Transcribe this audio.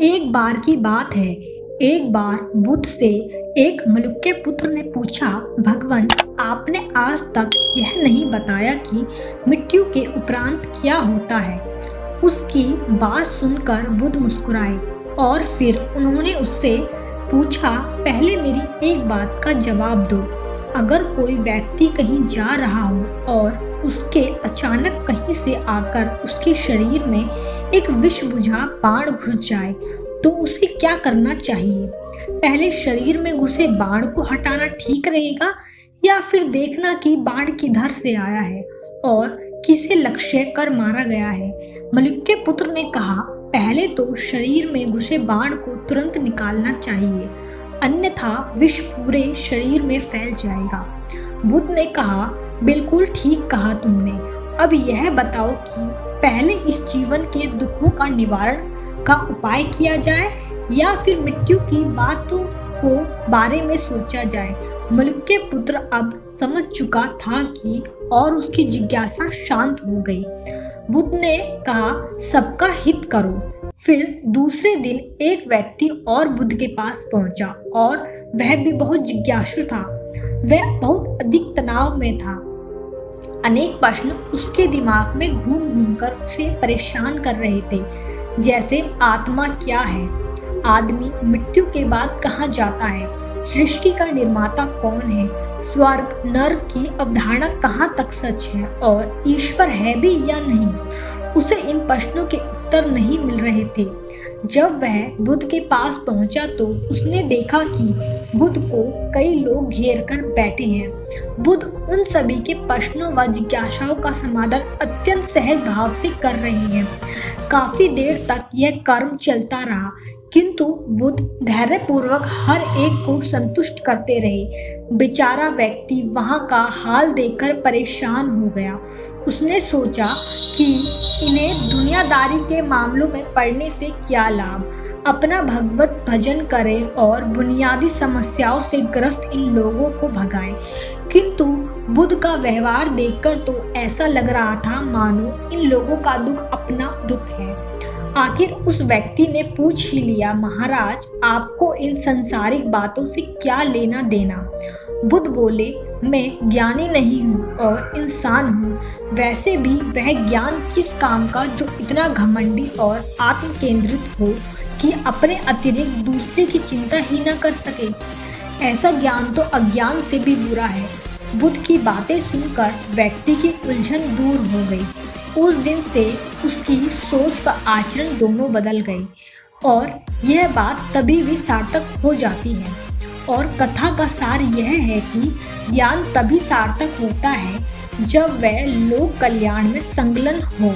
एक बार की बात है। एक बार बुद्ध से एक मलुक के पुत्र ने पूछा, भगवान, आपने आज तक यह नहीं बताया कि मृत्यु के उपरांत क्या होता है। उसकी बात सुनकर बुद्ध मुस्कुराए और फिर उन्होंने उससे पूछा, पहले मेरी एक बात का जवाब दो। अगर कोई व्यक्ति कहीं जा रहा हो और उसके अचानक कहीं से आकर उसके शरीर में एक विष बुझा बाण घुस जाए तो उसे क्या करना चाहिए? पहले शरीर में घुसे बाण को हटाना ठीक रहेगा या फिर देखना कि बाण किधर से आया है और किसे लक्ष्य कर मारा गया है? मलिक के पुत्र ने कहा, पहले तो शरीर में घुसे बाण को तुरंत निकालना चाहिए, अन्यथा विष पूरे शरीर में फैल जाएगा। बुद्ध ने कहा, बिल्कुल ठीक कहा तुमने। अब यह बताओ कि पहले इस जीवन के दुखों का निवारण का उपाय किया जाए या फिर मृत्यु की बातों को बारे में सोचा जाए। मलिक के पुत्र अब समझ चुका था कि और उसकी जिज्ञासा शांत हो गई। बुद्ध ने कहा, सबका हित करो। फिर दूसरे दिन एक व्यक्ति और बुद्ध के पास पहुंचा और वह भी बहुत जिज्ञासु था। वह बहुत अधिक तनाव में था। अनेक प्रश्न उसके दिमाग में घूम घूम कर उसे परेशान कर रहे थे, जैसे आत्मा क्या है, आदमी मृत्यु के बाद कहाँ जाता है, सृष्टि का निर्माता कौन है, स्वर्ग नरक की अवधारणा कहाँ तक सच है और ईश्वर है भी या नहीं। उसे इन प्रश्नों के उत्तर नहीं मिल रहे थे। जब वह बुद्ध के पास पहुंचा तो उसने देखा कि बुद्ध को कई लोग घेर कर बैठे हैं। बुद्ध उन सभी के प्रश्नों व जिज्ञासाओं का समाधान अत्यंत सहज भाव से कर रहे हैं। काफी देर तक यह कर्म चलता रहा, किंतु बुद्ध धैर्यपूर्वक हर एक को संतुष्ट करते रहे। बेचारा व्यक्ति वहां का हाल देखकर परेशान हो गया। उसने सोचा कि इन्हें दुनियादारी के मामलों में पड़ने से क्या लाभ, अपना भगवत भजन करें और बुनियादी समस्याओं से ग्रस्त इन लोगों को भगाएं। किंतु बुद्ध का व्यवहार देखकर तो ऐसा लग रहा था मानो इन लोगों का दुख अपना दुख है। आखिर उस व्यक्ति ने पूछ ही लिया, महाराज, आपको इन संसारिक बातों से क्या लेना देना? बुद्ध बोले, मैं ज्ञानी नहीं हूँ और इंसान हूँ। वैसे भी वह ज्ञान किस काम का जो इतना घमंडी और आत्म केंद्रित हो कि अपने अतिरिक्त दूसरे की चिंता ही न कर सके। ऐसा ज्ञान तो अज्ञान से भी बुरा है। बुद्ध की बातें सुनकर व्यक्ति की उलझन दूर हो गई। उस दिन से उसकी सोच व आचरण दोनों बदल गए और यह बात तभी भी सार्थक हो जाती है। और कथा का सार यह है कि ज्ञान तभी सार्थक होता है जब वह लोक कल्याण में संलग्न हो।